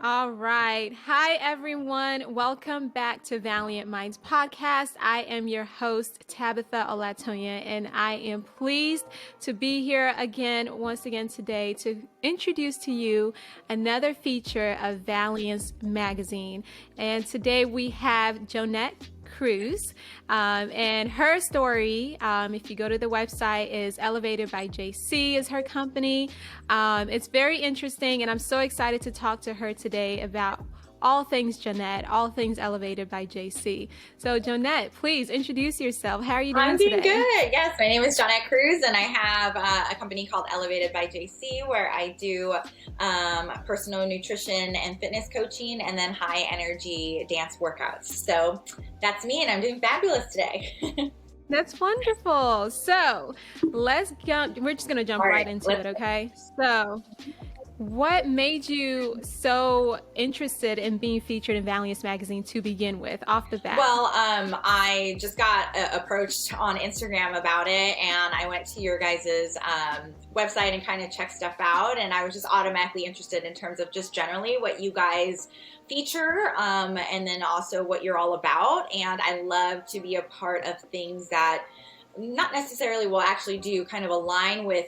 All right. Hi, everyone. Welcome back to Valiant Minds podcast. I am your host, Tabitha Olatonya, and I am pleased to be here once again today to introduce to you another feature of Valiant's magazine. And today we have Johnettes Cruz, and her story, if you go to the website, is Elevated by JC is her company. It's very interesting, and I'm so excited to talk to her today about all things Johnette, all things Elevated by JC. So Johnette, please introduce yourself. How are you doing today? I'm doing good. Yes, my name is Johnettes Cruz, and I have a company called Elevated by JC where I do personal nutrition and fitness coaching and then high energy dance workouts. So that's me, and I'm doing fabulous today. That's wonderful. So let's jump. We're just going to jump right into it, okay? So what made you so interested in being featured in Valiant's magazine to begin with, off the bat? Well, I just got approached on Instagram about it, and I went to your guys' website and kind of checked stuff out, and I was just automatically interested in terms of just generally what you guys feature, and then also what you're all about. And I love to be a part of things that not necessarily will actually do kind of align with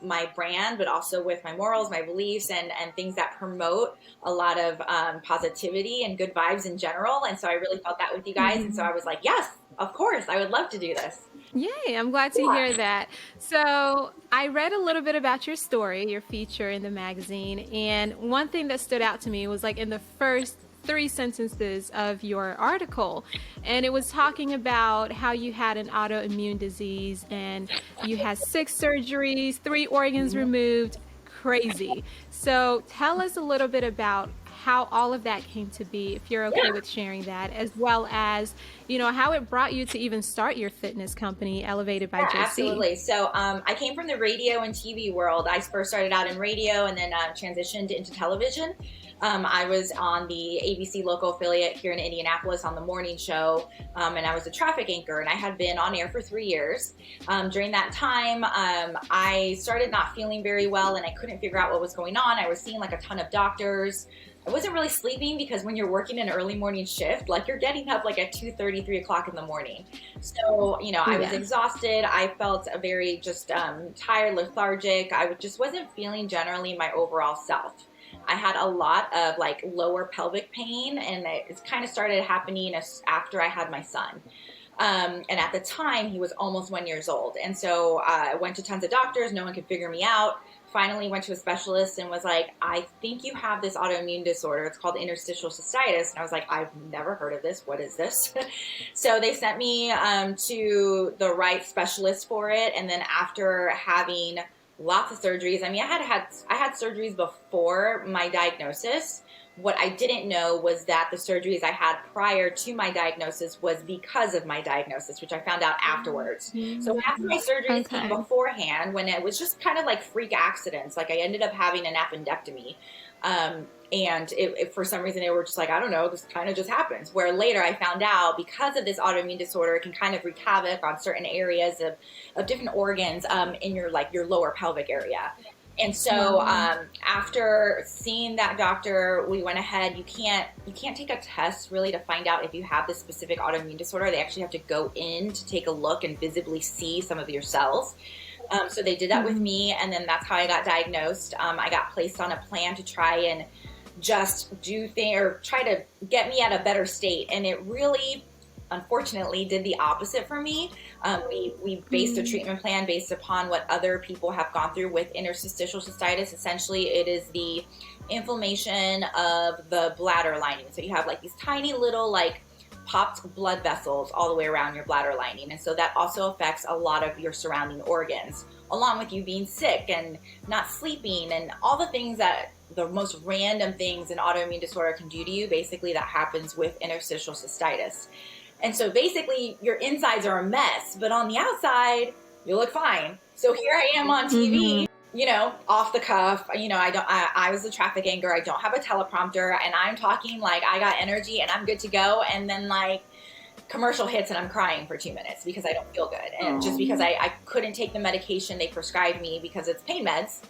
my brand, but also with my morals, my beliefs, and things that promote a lot of positivity and good vibes in general. And so I really felt that with you guys. And so I was like, yes, of course, I would love to do this. Yay, I'm glad to hear that. So I read a little bit about your story, your feature in the magazine. And one thing that stood out to me was like in the first 3 sentences of your article, and it was talking about how you had an autoimmune disease and you had 6 surgeries, 3 organs removed. Crazy. So tell us a little bit about how all of that came to be, if you're okay with sharing that, as well as, you know, how it brought you to even start your fitness company, Elevated by JC. Absolutely. So I came from the radio and TV world. I first started out in radio and then transitioned into television. I was on the ABC local affiliate here in Indianapolis on the morning show, and I was a traffic anchor, and I had been on air for 3 years. During that time, I started not feeling very well, and I couldn't figure out what was going on. I was seeing like a ton of doctors. I wasn't really sleeping because when you're working an early morning shift, like you're getting up like at 2:30, 3 o'clock in the morning. So, you know, I was exhausted. I felt very just tired, lethargic. I just wasn't feeling generally my overall self. I had a lot of like lower pelvic pain, and it kind of started happening after I had my son. And at the time, he was almost 1 year old. And so I went to tons of doctors. No one could figure me out. Finally went to a specialist and was like, I think you have this autoimmune disorder. It's called interstitial cystitis. And I was like, I've never heard of this. What is this? So they sent me to the right specialist for it. And then after having lots of surgeries, I mean, I had surgeries before my diagnosis. What I didn't know was that the surgeries I had prior to my diagnosis was because of my diagnosis, which I found out afterwards. So after my surgeries came beforehand, when it was just kind of like freak accidents, like I ended up having an appendectomy. And for some reason, they were just like, I don't know, this kind of just happens. Where later I found out because of this autoimmune disorder, it can kind of wreak havoc on certain areas of different organs in your lower pelvic area. And so after seeing that doctor, we went ahead. You can't take a test really to find out if you have this specific autoimmune disorder. They actually have to go in to take a look and visibly see some of your cells. So they did that with me, and then that's how I got diagnosed. I got placed on a plan to try and just try to get me at a better state. And it really, unfortunately, did the opposite for me. We based a treatment plan based upon what other people have gone through with interstitial cystitis. Essentially, it is the inflammation of the bladder lining. So you have like these tiny little like popped blood vessels all the way around your bladder lining. And so that also affects a lot of your surrounding organs, along with you being sick and not sleeping and all the things that the most random things an autoimmune disorder can do to you. Basically, that happens with interstitial cystitis. And so basically your insides are a mess, but on the outside, you look fine. So here I am on TV, you know, off the cuff, you know, I was a traffic anchor. I don't have a teleprompter, and I'm talking like I got energy and I'm good to go. And then like commercial hits and I'm crying for 2 minutes because I don't feel good. And just because I couldn't take the medication they prescribed me because it's pain meds.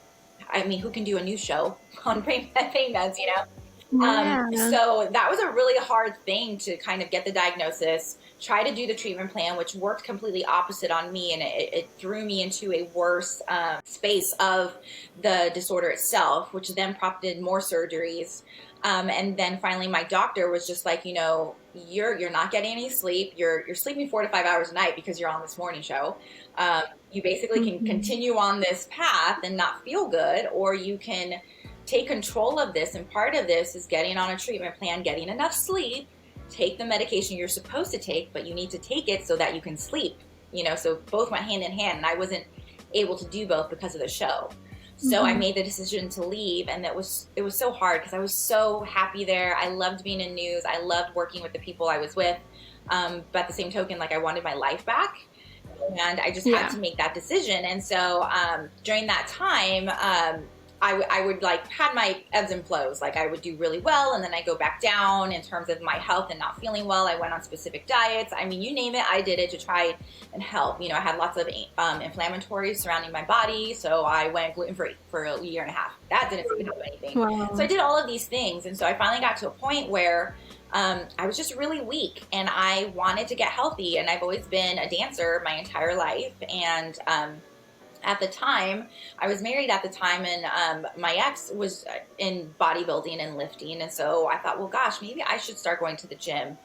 I mean, who can do a news show on pain meds, you know? Yeah. So that was a really hard thing to kind of get the diagnosis, try to do the treatment plan, which worked completely opposite on me. And it threw me into a worse space of the disorder itself, which then prompted more surgeries. And then finally my doctor was just like, you know, you're not getting any sleep. You're sleeping 4 to 5 hours a night because you're on this morning show. You basically can Mhm. continue on this path and not feel good, or you can take control of this. And part of this is getting on a treatment plan, getting enough sleep, take the medication you're supposed to take, but you need to take it so that you can sleep, you know, so both went hand in hand. And I wasn't able to do both because of the show. So I Mhm. made the decision to leave, and it was so hard because I was so happy there. I loved being in news. I loved working with the people I was with. But at the same token, like I wanted my life back, and I just had Yeah. to make that decision. And so during that time, I would like had my ebbs and flows. Like I would do really well, and then I go back down in terms of my health and not feeling well. I went on specific diets. I mean, you name it, I did it to try and help. You know, I had lots of inflammatories surrounding my body, so I went gluten free for a year and a half. That didn't seem to help anything. So I Wow. did all of these things, and so I finally got to a point where I was just really weak, and I wanted to get healthy. And I've always been a dancer my entire life, and at the time I was married at the time, and my ex was in bodybuilding and lifting, and so I thought, well gosh, maybe I should start going to the gym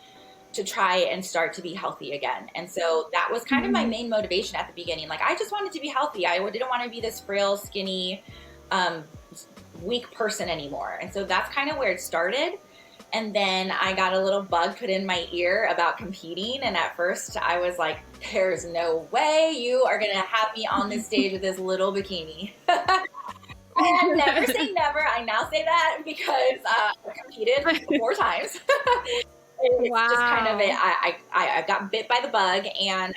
to try and start to be healthy again. And so that was kind of my Mhm. main motivation at the beginning. Like I just wanted to be healthy. I didn't want to be this frail, skinny, um, weak person anymore. And so that's kind of where it started. And then I got a little bug put in my ear about competing. And at first I was like, there's no way you are going to have me on this stage with this little bikini. I never say never. I now say that because I competed 4 times. It's just kind of Wow. I got bit by the bug, and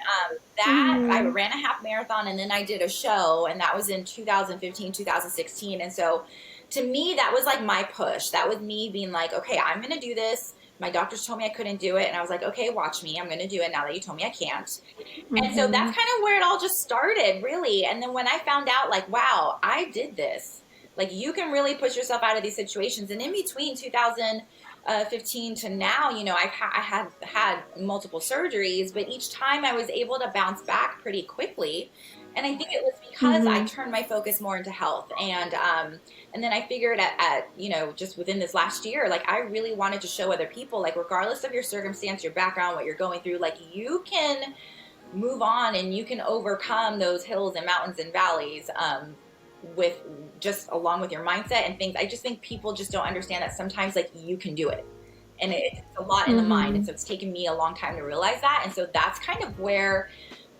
that I Mhm. ran a half marathon, and then I did a show, and that was in 2015, 2016. And so to me, that was like my push. That was me being like, okay, I'm going to do this. My doctors told me I couldn't do it, and I was like, okay, watch me. I'm going to do it now that you told me I can't. And so that's Mhm. kind of where it all just started, really. And then when I found out, like, wow, I did this. Like, you can really push yourself out of these situations. And in between 2015 to now, you know, I had multiple surgeries, but each time I was able to bounce back pretty quickly. And I think it was because I Mhm. turned my focus more into health. And then I figured at you know, just within this last year, like I really wanted to show other people, like regardless of your circumstance, your background, what you're going through, like you can move on and you can overcome those hills and mountains and valleys, with just along with your mindset and things. I just think people just don't understand that sometimes like you can do it, and it's a lot in the mind. And Mhm. so it's taken me a long time to realize that. And so that's kind of where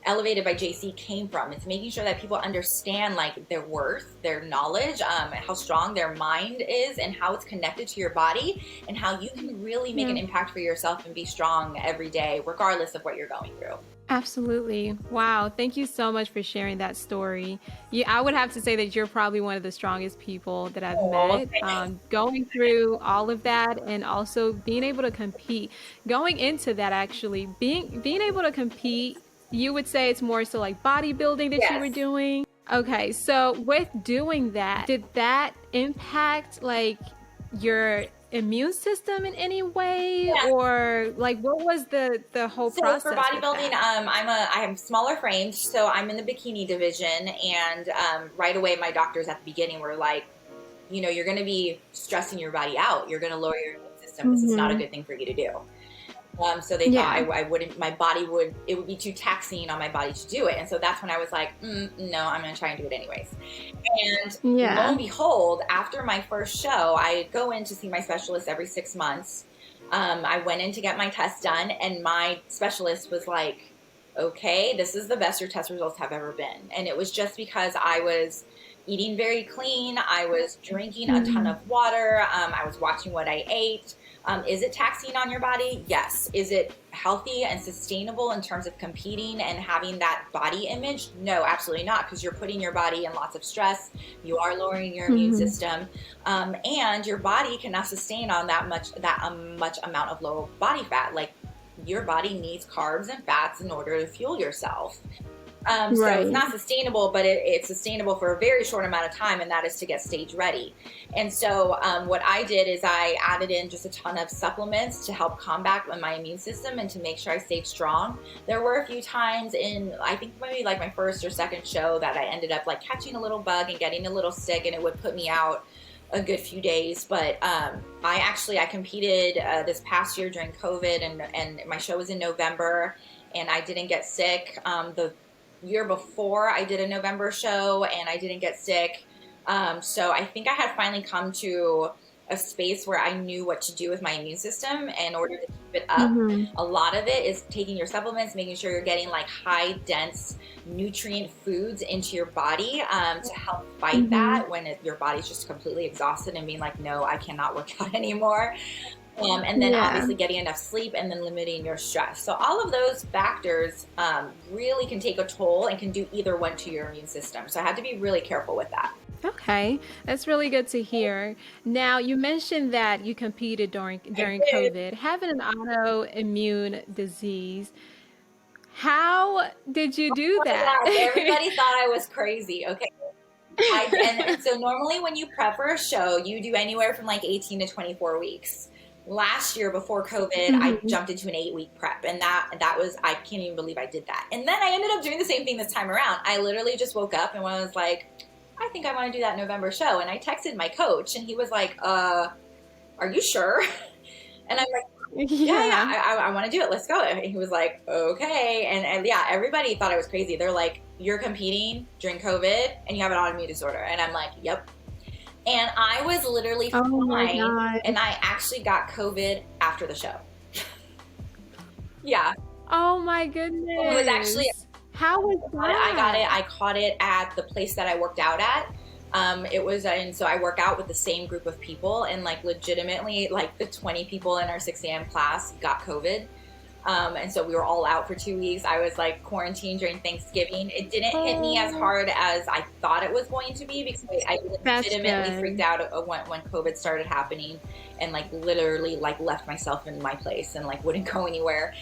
Elevated by JC came from. It's making sure that people understand like their worth, their knowledge, how strong their mind is, and how it's connected to your body, and how you can really make Yeah. an impact for yourself and be strong every day, regardless of what you're going through. Absolutely. Wow. Thank you so much for sharing that story. I would have to say that you're probably one of the strongest people that I've Oh, well, met. thanks. Going through all of that and also being able to compete. Going into that, actually, being able to compete, you would say it's more so like bodybuilding that you were Yes. doing. Okay, so with doing that, did that impact like your immune system in any way, Yeah. or like what was the whole So for process with bodybuilding, that? I am smaller framed, so I'm in the bikini division, and right away my doctors at the beginning were like, you know, you're going to be stressing your body out. You're going to lower your immune system. This is not a Mhm. good thing for you to do. So they thought Yeah. I wouldn't, my body would, it would be too taxing on my body to do it. And so that's when I was like, no, I'm going to try and do it anyways. And lo Yeah. and behold, after my first show, I go in to see my specialist every 6 months. I went in to get my test done, and my specialist was like, okay, this is the best your test results have ever been. And it was just because I was eating very clean. I was drinking a ton Mhm. of water. I was watching what I ate. Is it taxing on your body? Yes. Is it healthy and sustainable in terms of competing and having that body image? No, absolutely not, because you're putting your body in lots of stress. You are lowering your immune Mhm. system, and your body cannot sustain on much amount of low body fat. Like your body needs carbs and fats in order to fuel yourself. So it's Right. not sustainable, but it's sustainable for a very short amount of time, and that is to get stage ready. And so what I did is I added in just a ton of supplements to help combat my immune system and to make sure I stayed strong. There were a few times in, I think maybe like my first or second show, that I ended up like catching a little bug and getting a little sick, and it would put me out a good few days. But I competed this past year during COVID, and my show was in November, and I didn't get sick. The year before, I did a November show and I didn't get sick. So I think I had finally come to a space where I knew what to do with my immune system in order to keep it up. A lot of it is taking your supplements, making sure you're getting like high dense nutrient foods into your body to help fight that when your body's just completely exhausted and being like, no, I cannot work out anymore. And then obviously getting enough sleep, and then limiting your stress. So all of those factors really can take a toll and can do either one to your immune system. So I had to be really careful with that. Okay, that's really good to hear. Now, you mentioned that you competed during COVID, having an autoimmune disease. How did you do that? Everybody thought I was crazy. Okay. And so normally when you prep for a show, you do anywhere from like 18 to 24 weeks. Last year before COVID, I jumped into an 8-week prep, and that was, I can't even believe I did that. And then I ended up doing the same thing this time around. I literally just woke up and was like, I think I want to do that November show. And I texted my coach, and he was like, are you sure? And I'm like, yeah, I want to do it. Let's go. And he was like, okay. And yeah, everybody thought I was crazy. They're like, you're competing during COVID and you have an autoimmune disorder. And I'm like, yep. And I was literally fine. And I actually got COVID after the show. Yeah. Oh my goodness. It was actually, how was that? I caught it at the place that I worked out at. It was, and so I work out with the same group of people, and like legitimately like the 20 people in our 6 a.m. class got COVID. And so we were all out for 2 weeks. I was like quarantined during Thanksgiving. It didn't hit me as hard as I thought it was going to be, because I legitimately freaked out when COVID started happening, and like literally like left myself in my place and like wouldn't go anywhere.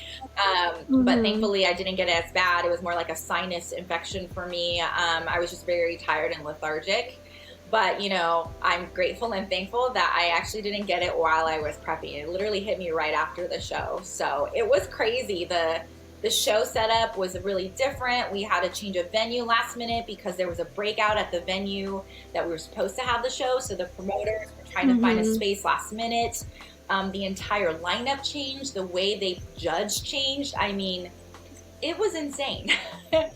But thankfully I didn't get it as bad. It was more like a sinus infection for me. I was just very tired and lethargic. But, you know, I'm grateful and thankful that I actually didn't get it while I was prepping. It literally hit me right after the show. So it was crazy. The show setup was really different. We had to change a venue last minute because there was a breakout at the venue that we were supposed to have the show. So the promoters were trying to find a space last minute. The entire lineup changed. The way they judged changed. I mean, it was insane. It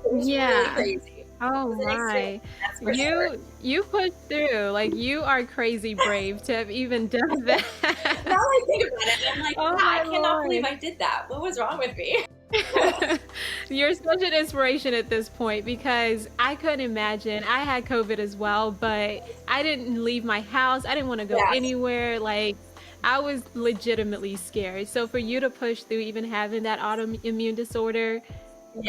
was really crazy. Oh my. You pushed through. Like, you are crazy brave to have even done that. Now I think about it, I'm like, I cannot believe I did that. What was wrong with me? You're such an inspiration at this point, because I couldn't imagine. I had COVID as well, but I didn't leave my house. I didn't want to go anywhere. Like, I was legitimately scared. So for you to push through even having that autoimmune disorder,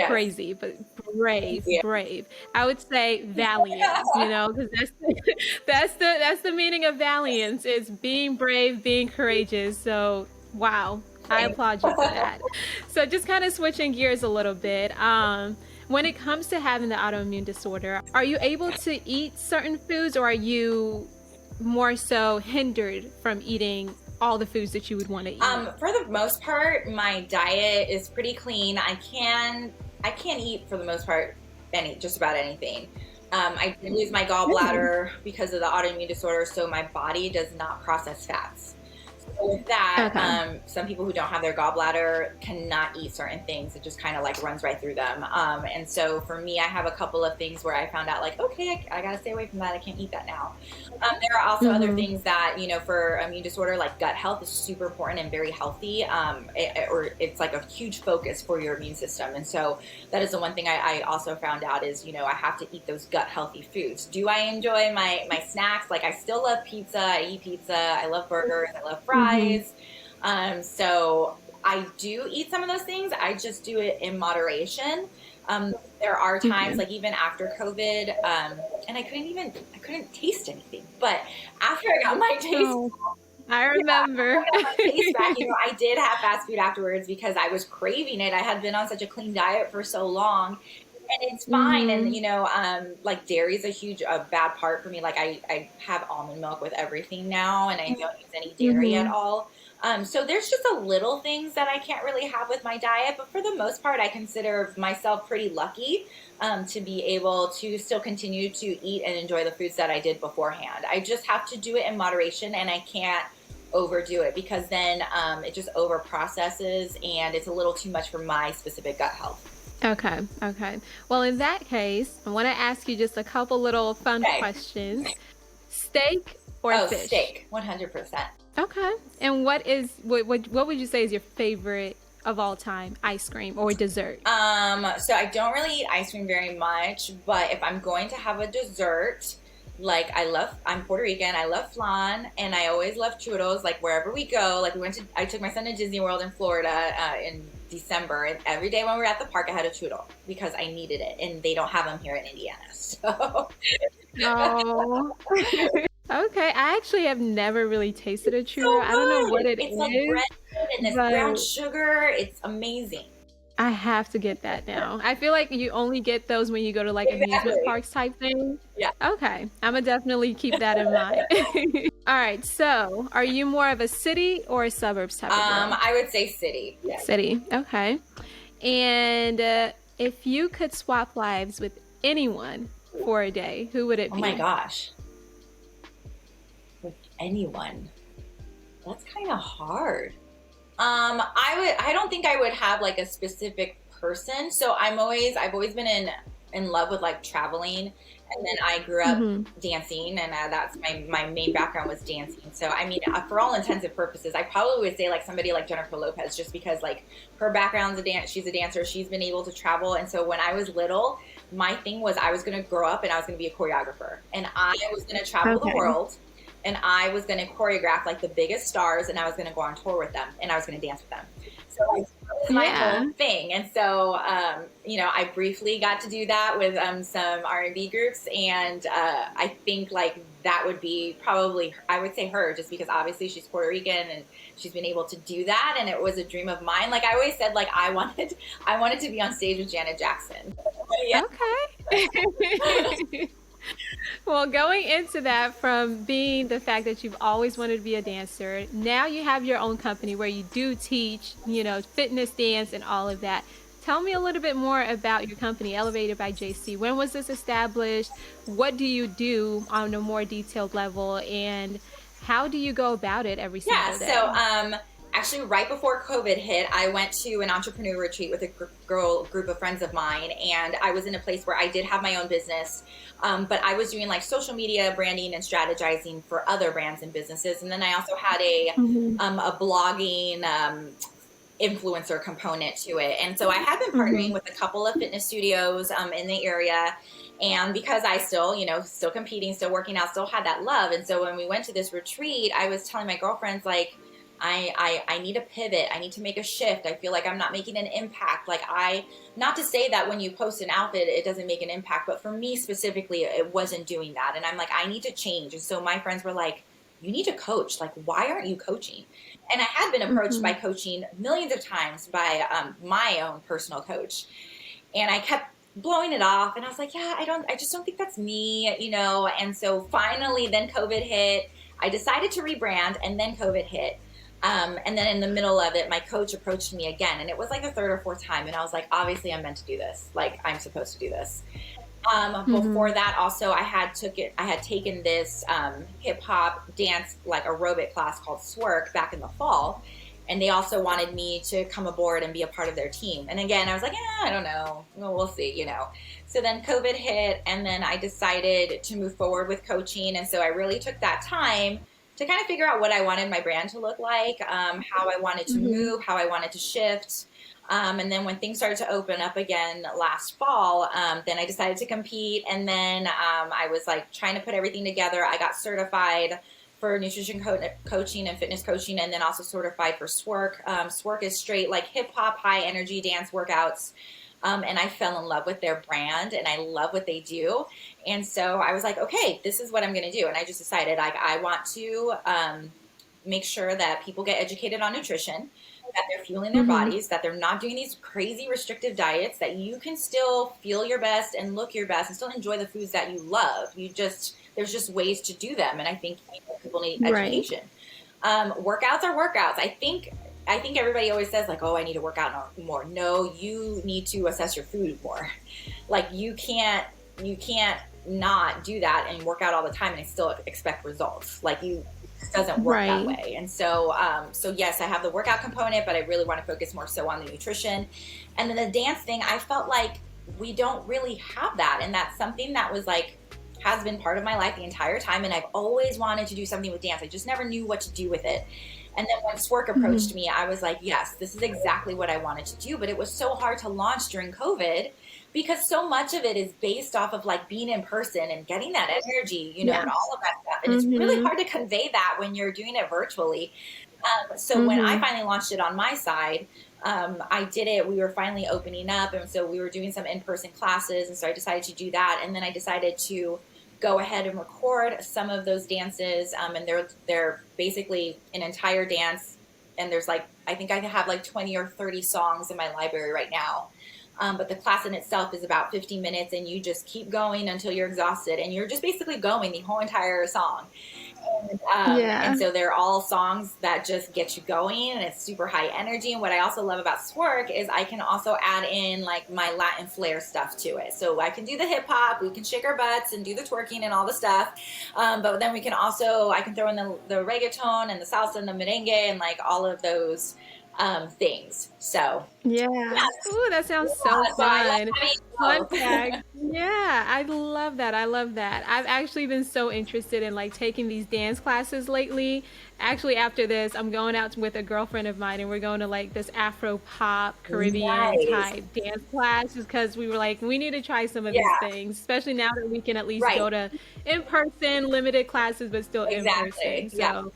crazy, but brave. I would say valiant, you know, because that's the meaning of valiance, is being brave, being courageous. So wow, I applaud you for that. So just kind of switching gears a little bit. When it comes to having the autoimmune disorder, are you able to eat certain foods, or are you more so hindered from eating all the foods that you would want to eat? For the most part, my diet is pretty clean. I can eat for the most part just about anything. I did lose my gallbladder because of the autoimmune disorder, so my body does not process fats. So with that, some people who don't have their gallbladder cannot eat certain things. It just kind of like runs right through them. And so for me, I have a couple of things where I found out like, okay, I gotta stay away from that. I can't eat that now. There are also other things that, you know, for immune disorder, like gut health is super important and very healthy. It's like a huge focus for your immune system. And so that is the one thing I also found out is, you know, I have to eat those gut healthy foods. Do I enjoy my snacks? Like, I still love pizza. I eat pizza. I love burgers. I love fries. So I do eat some of those things. I just do it in moderation. There are times, like even after COVID, and I couldn't taste anything. But after I got my taste, I remember. I got my taste back. You know, I did have fast food afterwards because I was craving it. I had been on such a clean diet for so long. And it's fine. And, Mm-hmm. you know, like dairy is a bad part for me. Like I have almond milk with everything now, and I don't use any dairy at Mm-hmm. all. So there's just a little things that I can't really have with my diet, but for the most part, I consider myself pretty lucky to be able to still continue to eat and enjoy the foods that I did beforehand. I just have to do it in moderation, and I can't overdo it because then it just over processes and it's a little too much for my specific gut health. Okay, okay. Well, in that case, I want to ask you just a couple little fun Okay. questions. Steak or Oh, fish? steak, 100%. Okay. And what would you say is your favorite of all time ice cream or dessert? So I don't really eat ice cream very much, but if I'm going to have a dessert, like I'm Puerto Rican, I love flan, and I always love churros. Like wherever we go, like I took my son to Disney World in Florida in December, and every day when we were at the park, I had a churro because I needed it, and they don't have them here in Indiana. So Oh. Okay, I actually have never really tasted a churro. so I don't know what good. it It's like is, bread and this brown but sugar. It's amazing. I have to get that now. I feel like you only get those when you go to like amusement Exactly. parks type thing. Yeah. Okay, I'm gonna definitely keep that in mind. All right, so are you more of a city or a suburbs type of girl? I would say city. Yeah. City, okay. And if you could swap lives with anyone for a day, who would it Oh my be? gosh. With anyone. That's kind of hard. I don't think I would have like a specific person. So I've always been in love with like traveling. And then I grew up Mm-hmm. dancing, and that's my main background was dancing. So, I mean, for all intents and purposes, I probably would say like somebody like Jennifer Lopez, just because like her background's she's a dancer, she's been able to travel. And so when I was little, my thing was I was going to grow up and I was going to be a choreographer, and I was going to travel the Okay. world, and I was going to choreograph like the biggest stars, and I was going to go on tour with them, and I was going to dance with them. So like, that was my Yeah. whole thing. And so, you know, I briefly got to do that with some R&B groups, and I think like that would be probably, I would say her, just because obviously she's Puerto Rican and she's been able to do that, and it was a dream of mine. Like I always said, like I wanted to be on stage with Janet Jackson. Yeah. Okay. Well, going into that from being the fact that you've always wanted to be a dancer, now you have your own company where you do teach, fitness, dance, and all of that. Tell me a little bit more about your company, Elevated by JC. When was this established? What do you do on a more detailed level? And how do you go about it every Yeah, single so day? actually, right before COVID hit, I went to an entrepreneur retreat with a group of friends of mine, and I was in a place where I did have my own business, but I was doing like social media branding and strategizing for other brands and businesses, and then I also had Hmm. a blogging influencer component to it, and so I have been partnering Hmm. with a couple of fitness studios in the area. And because I still, still competing, still working out, still had that love. And so when we went to this retreat, I was telling my girlfriends, like, I need a pivot. I need to make a shift. I feel like I'm not making an impact. Like not to say that when you post an outfit, it doesn't make an impact, but for me specifically, it wasn't doing that. And I'm like, I need to change. And so my friends were like, you need to coach. Like, why aren't you coaching? And I had been approached by Hmm. coaching millions of times by my own personal coach. And I kept blowing it off, and I was like, yeah, I just don't think that's me. And so finally then COVID hit. I decided to rebrand, and then COVID hit. And then in the middle of it, my coach approached me again, and it was like the third or fourth time, and I was like, obviously I'm meant to do this. Like, I'm supposed to do this. Before Hmm. that, also I had taken this hip hop dance like aerobic class called Swerk back in the fall, and they also wanted me to come aboard and be a part of their team. And again, I was like, I don't know, well, we'll see. So then COVID hit, and then I decided to move forward with coaching, and so I really took that time to kind of figure out what I wanted my brand to look like, how I wanted to Hmm. move, how I wanted to shift. And then when things started to open up again last fall, then I decided to compete. And then I was like trying to put everything together. I got certified for nutrition coaching and fitness coaching, and then also certified for Swerk. Swerk is straight like hip hop, high energy dance workouts. And I fell in love with their brand, and I love what they do. And so I was like, okay, this is what I'm going to do. And I just decided like I want to make sure that people get educated on nutrition, that they're fueling their Mm-hmm. bodies, that they're not doing these crazy restrictive diets, that you can still feel your best and look your best and still enjoy the foods that you love. There's just ways to do them. And I think people need Right. education. Workouts are workouts. I think everybody always says like, oh, I need to work out more. No, you need to assess your food more. Like you can't not do that and work out all the time and still expect results. Like it doesn't work that way. And so, yes, I have the workout component, but I really want to focus more so on the nutrition. And then the dance thing, I felt like we don't really have that. And that's something that was like, has been part of my life the entire time. And I've always wanted to do something with dance. I just never knew what to do with it. And then when Swerk approached me, I was like, yes, this is exactly what I wanted to do. But it was so hard to launch during COVID because so much of it is based off of like being in person and getting that energy, you know, and all of that stuff. And it's really hard to convey that when you're doing it virtually. So when I finally launched it on my side, I did it. We were finally opening up. And so we were doing some in-person classes. And so I decided to do that. And then I decided to go ahead and record some of those dances. And they're basically an entire dance. And there's like, I think I have like 20 or 30 songs in my library right now. But the class in itself is about 15 minutes and you just keep going until you're exhausted and you're just basically going the whole entire song. And so they're all songs that just get you going and it's super high energy. And what I also love about Swerk is I can also add in like my Latin flair stuff to it. So I can do the hip hop, we can shake our butts and do the twerking and all the stuff. But then I can throw in the reggaeton and the salsa and the merengue and like all of those things. So Ooh, that sounds so fun. Fun fact. Yeah, I love that. I've actually been so interested in like taking these dance classes lately. Actually, after this, I'm going out with a girlfriend of mine and we're going to like this Afro pop Caribbean type dance class just because we were like, we need to try some of these things, especially now that we can at least go to in-person limited classes, but still in person. So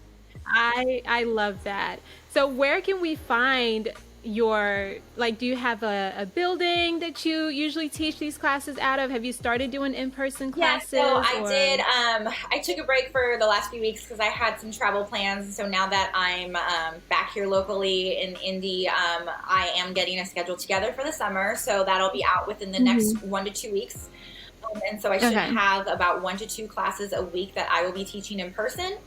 I love that. So where can we find your, like, do you have a building that you usually teach these classes out of? Have you started doing in-person classes? Yeah, so I did. I took a break for the last few weeks because I had some travel plans. So now that I'm back here locally in Indy, I am getting a schedule together for the summer. So that'll be out within the next 1 to 2 weeks. And so I should have about 1 to 2 classes a week that I will be teaching in person.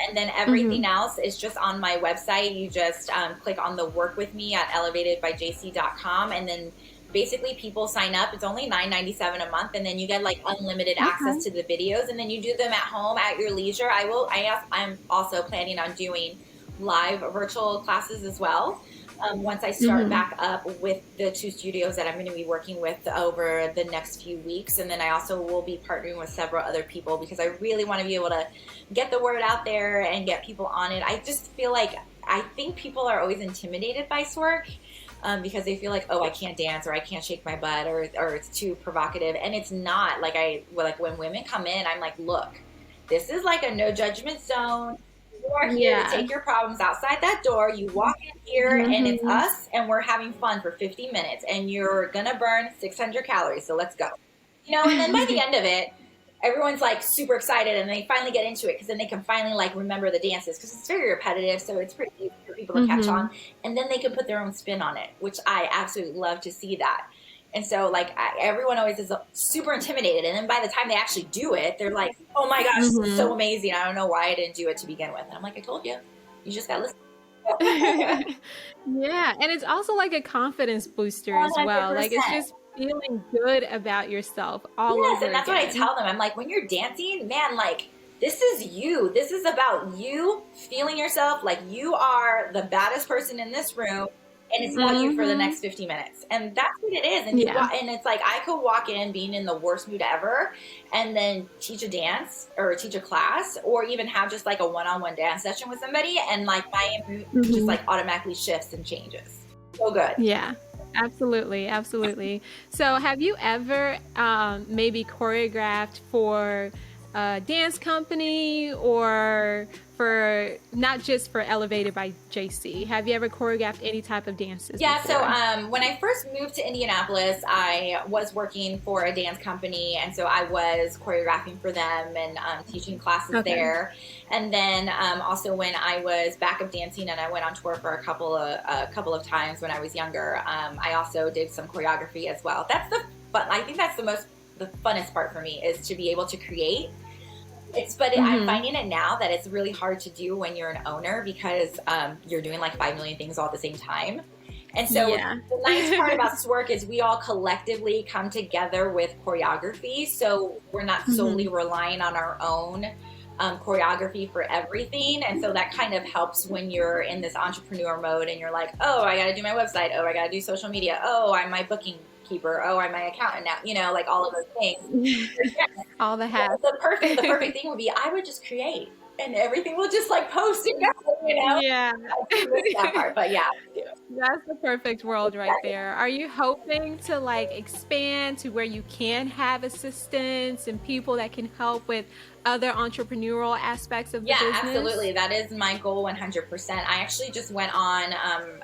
And then everything else is just on my website. You just click on the work with me at elevatedbyjc.com. And then basically people sign up. It's only $9.97 a month. And then you get like unlimited access to the videos. And then you do them at home at your leisure. I'm also planning on doing live virtual classes as well. Once I start back up with the 2 studios that I'm going to be working with over the next few weeks. And then I also will be partnering with several other people because I really want to be able to get the word out there and get people on it. I just feel like, I think people are always intimidated by Swerk because they feel like, oh, I can't dance or I can't shake my butt or it's too provocative. And it's not. Like when women come in, I'm like, look, this is like a no judgment zone. You are here to take your problems outside that door. You walk in here and it's us and we're having fun for 50 minutes and you're going to burn 600 calories. So let's go. You know, and then by the end of it, everyone's like super excited and they finally get into it because then they can finally like remember the dances because it's very repetitive. So it's pretty easy for people to catch on and then they can put their own spin on it, which I absolutely love to see that. And so, like, everyone always is super intimidated. And then by the time they actually do it, they're like, oh, my gosh, this is so amazing. I don't know why I didn't do it to begin with. And I'm like, I told you. You just got to listen. Yeah. And it's also like a confidence booster as well. 100%. Like, it's just feeling good about yourself all over Yes, and that's again. what I tell them. I'm like, when you're dancing, man, like, this is you. This is about you feeling yourself like you are the baddest person in this room. And it's about you for the next 50 minutes. And that's what it is. And, and it's like I could walk in being in the worst mood ever and then teach a dance or teach a class or even have just like a one-on-one dance session with somebody. And like my mood just like automatically shifts and changes. So good. Yeah. Absolutely. Absolutely. So have you ever maybe choreographed for a dance company or for not just for Elevated by JC? Have you ever choreographed any type of dances Yeah, before? so when I first moved to Indianapolis, I was working for a dance company, and so I was choreographing for them and teaching classes there. And then also when I was backup dancing and I went on tour for a couple of times when I was younger, I also did some choreography as well. That's the fun. I think that's the funnest part for me is to be able to create. I'm finding it now that it's really hard to do when you're an owner because you're doing like 5 million things all at the same time. And so the nice part about Swerk is we all collectively come together with choreography. So we're not solely relying on our own choreography for everything. And so that kind of helps when you're in this entrepreneur mode and you're like, oh, I got to do my website. Oh, I got to do social media. Oh, I'm my booking keeper. Oh, I'm my accountant now, you know, like all of those things. All the hats. The perfect thing would be I would just create and everything will just like post and go, you know? Yeah. That part, but yeah. That's the perfect world right there. Are you hoping to like expand to where you can have assistants and people that can help with other entrepreneurial aspects of the business? Yeah, absolutely. That is my goal 100%. I actually just went on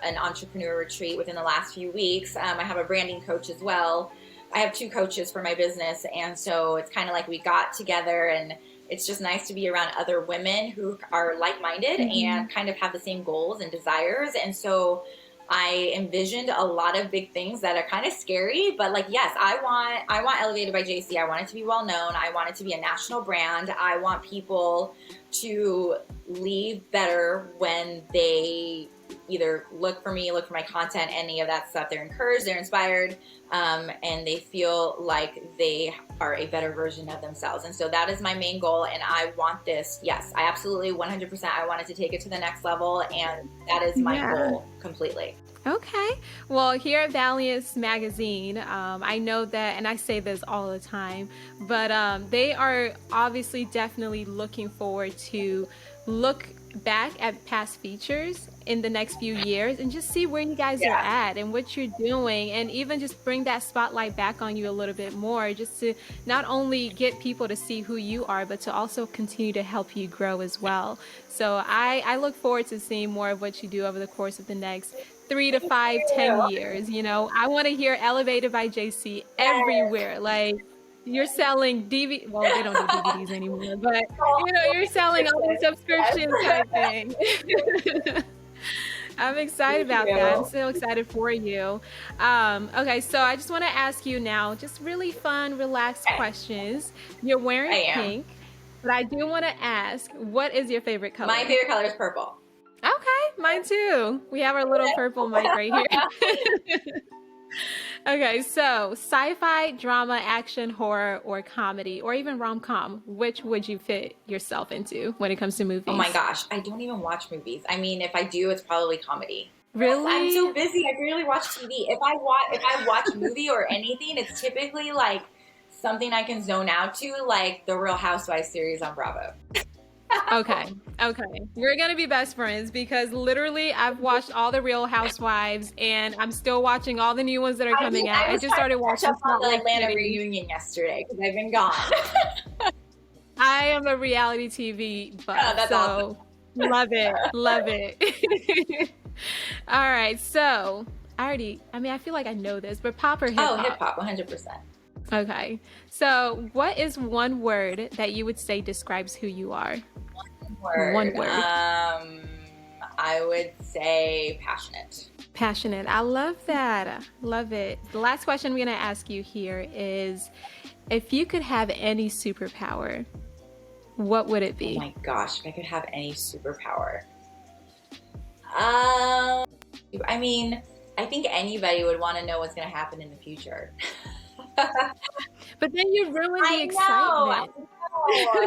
an entrepreneur retreat within the last few weeks. I have a branding coach as well. I have 2 coaches for my business. And so it's kind of like we got together and it's just nice to be around other women who are like-minded and kind of have the same goals and desires. And so I envisioned a lot of big things that are kind of scary, but like, yes, I want Elevated by JC. I want it to be well known. I want it to be a national brand. I want people to leave better when they either look for me, look for my content, any of that stuff. They're encouraged, they're inspired, and they feel like they are a better version of themselves. And so that is my main goal. And I want this. Yes, I absolutely 100%. I wanted to take it to the next level. And that is my goal completely. Okay. Well, here at Valiant Magazine, I know that, and I say this all the time, but they are obviously definitely looking forward to look back at past features in the next few years and just see where you guys are at and what you're doing, and even just bring that spotlight back on you a little bit more, just to not only get people to see who you are, but to also continue to help you grow as well. So I look forward to seeing more of what you do over the course of the next 3 to 5, 10 years. You know, I want to hear Elevated by JC everywhere. Like, you're selling DVD. Well, they don't do DVDs anymore, but you know, you're selling all these subscriptions type thing. I'm excited about that. I'm so excited for you. Okay, so I just want to ask you now, just really fun, relaxed questions. You're wearing pink, but I do want to ask, what is your favorite color? My favorite color is purple. Okay, mine too. We have our little purple mic right here. Okay, so sci-fi, drama, action, horror, or comedy, or even rom-com, which would you fit yourself into when it comes to movies? Oh my gosh, I don't even watch movies. I mean, if I do, it's probably comedy. Really? I'm so busy. I barely watch TV. If I watch a movie or anything, it's typically like something I can zone out to, like the Real Housewives series on Bravo. Okay. We're going to be best friends because literally I've watched all the Real Housewives and I'm still watching all the new ones that are coming out. I just started watching the Atlanta reunion yesterday because I've been gone. I am a reality TV buff, so awesome. Love it. All right, so I feel like I know this, but pop or hip hop? Oh, hip hop, 100%. Okay, so what is one word that you would say describes who you are? One word. I would say passionate. Passionate. I love that. Love it. The last question I'm going to ask you here is, if you could have any superpower, what would it be? Oh my gosh, if I could have any superpower. I mean, I think anybody would want to know what's going to happen in the future. But then you ruin the excitement.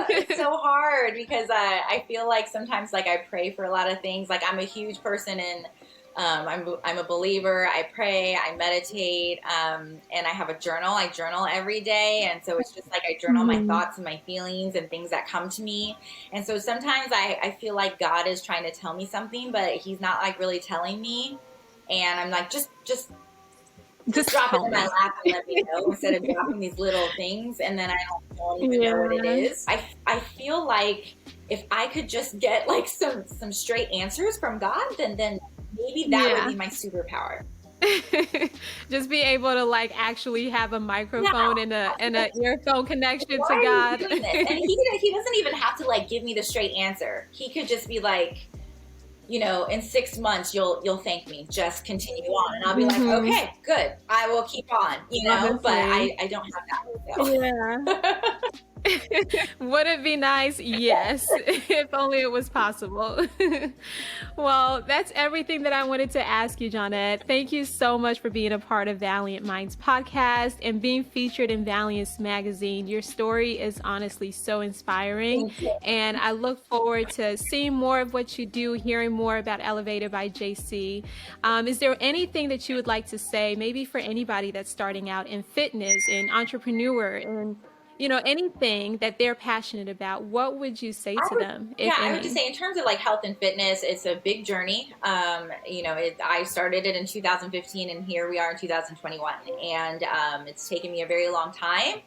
It's so hard because I feel like sometimes like I pray for a lot of things. Like I'm a huge person in I'm a believer. I pray, I meditate, and I have a journal. I journal every day, and so it's just like I journal my thoughts and my feelings and things that come to me. And so sometimes I feel like God is trying to tell me something, but He's not like really telling me. And I'm like, just Just drop it tell in my me. lap and let me know instead of dropping these little things and then I don't even know what it Yeah. is. I feel like if I could just get like some straight answers from God, then maybe that would Yeah. be my superpower. Just be able to like actually have a Yeah. microphone and a earphone connection Why to are you God. doing this? And he doesn't even have to like give me the straight answer. He could just be like, in 6 months you'll thank me. Just continue on, and I'll be like, Mhm. okay, good. I will keep on. But Honestly. I don't have Yeah. that. Would it be nice? Yes, if only it was possible. Well, that's everything that I wanted to ask you, Johnette. Thank you so much for being a part of Valiant Minds podcast and being featured in Valiant's magazine. Your story is honestly so inspiring, Thank you. and I look forward to seeing more of what you do, hearing more about Elevated by JC. Is there anything that you would like to say, maybe for anybody that's starting out in fitness and entrepreneur and anything that they're passionate about? What would you say to them, if I would just any? say in terms of like health and fitness, it's a big journey. I started it in 2015 and here we are in 2021. And it's taken me a very long time.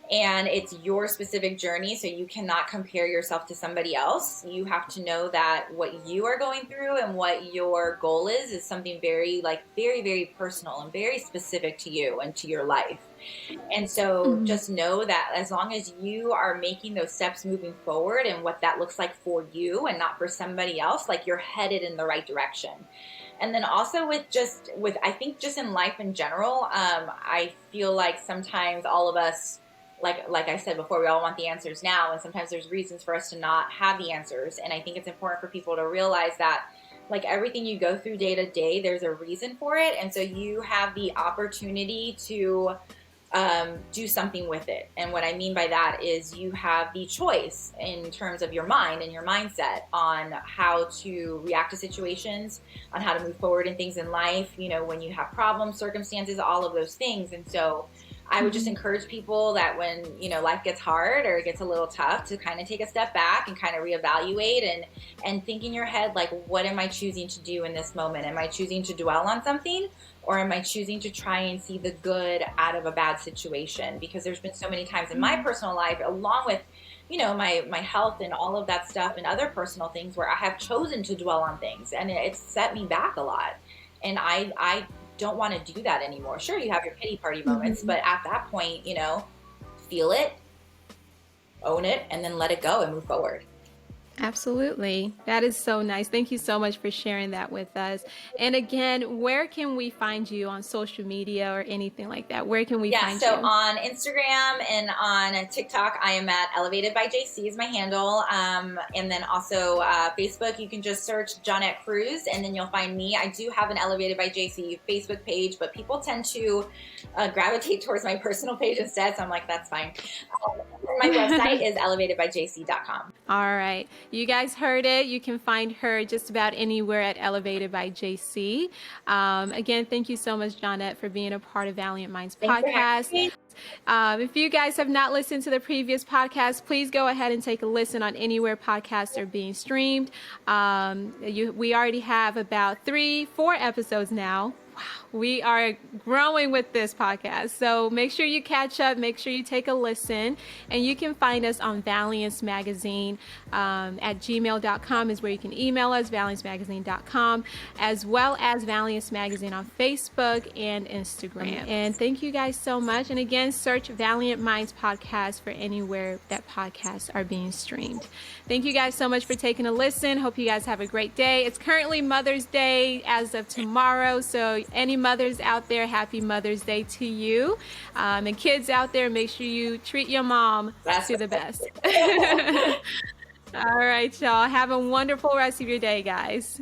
And it's your specific journey, so you cannot compare yourself to somebody else. You have to know that what you are going through and what your goal is something very, very, very personal and very specific to you and to your life. And so just know that as long as you are making those steps moving forward and what that looks like for you and not for somebody else, like you're headed in the right direction. And then also I think just in life in general, I feel like sometimes all of us, like I said before, we all want the answers now, and sometimes there's reasons for us to not have the answers. And I think it's important for people to realize that like everything you go through day to day, there's a reason for it. And so you have the opportunity to do something with it. And what I mean by that is you have the choice in terms of your mind and your mindset on how to react to situations, on how to move forward in things in life, when you have problems, circumstances, all of those things. And so I would just encourage people that when, life gets hard or it gets a little tough to kind of take a step back and kind of reevaluate and think in your head, like, what am I choosing to do in this moment? Am I choosing to dwell on something, or am I choosing to try and see the good out of a bad situation? Because there's been so many times in my personal life, along with, my health and all of that stuff and other personal things, where I have chosen to dwell on things and it's set me back a lot. And I don't want to do that anymore. Sure, you have your pity party moments, but at that point, feel it, own it, and then let it go and move forward. Absolutely. That is so nice. Thank you so much for sharing that with us. And again, where can we find you on social media or anything like that? Where can we find you? So on Instagram and on TikTok, I am at Elevated by JC is my handle. And then also Facebook, you can just search Johnnette Cruz and then you'll find me. I do have an Elevated by JC Facebook page, but people tend to gravitate towards my personal page instead. So I'm like, that's fine. My website is elevatedbyjc.com. All right. You guys heard it. You can find her just about anywhere at Elevated by JC. Again, thank you so much, Johnette, for being a part of Valiant Minds podcast. If you guys have not listened to the previous podcast, please go ahead and take a listen on anywhere podcasts are being streamed. We already have about 3-4 episodes now. Wow, we are growing with this podcast. So make sure you catch up, make sure you take a listen, and you can find us on Valiant's Magazine at gmail.com is where you can email us, valiantsmagazine.com, as well as Valiant's Magazine on Facebook and Instagram. And thank you guys so much. And again, search Valiant Minds podcast for anywhere that podcasts are being streamed. Thank you guys so much for taking a listen. Hope you guys have a great day. It's currently Mother's Day as of tomorrow. So any mothers out there, happy Mother's Day to you. And kids out there, make sure you treat your mom to the best. All right, y'all. Have a wonderful rest of your day, guys.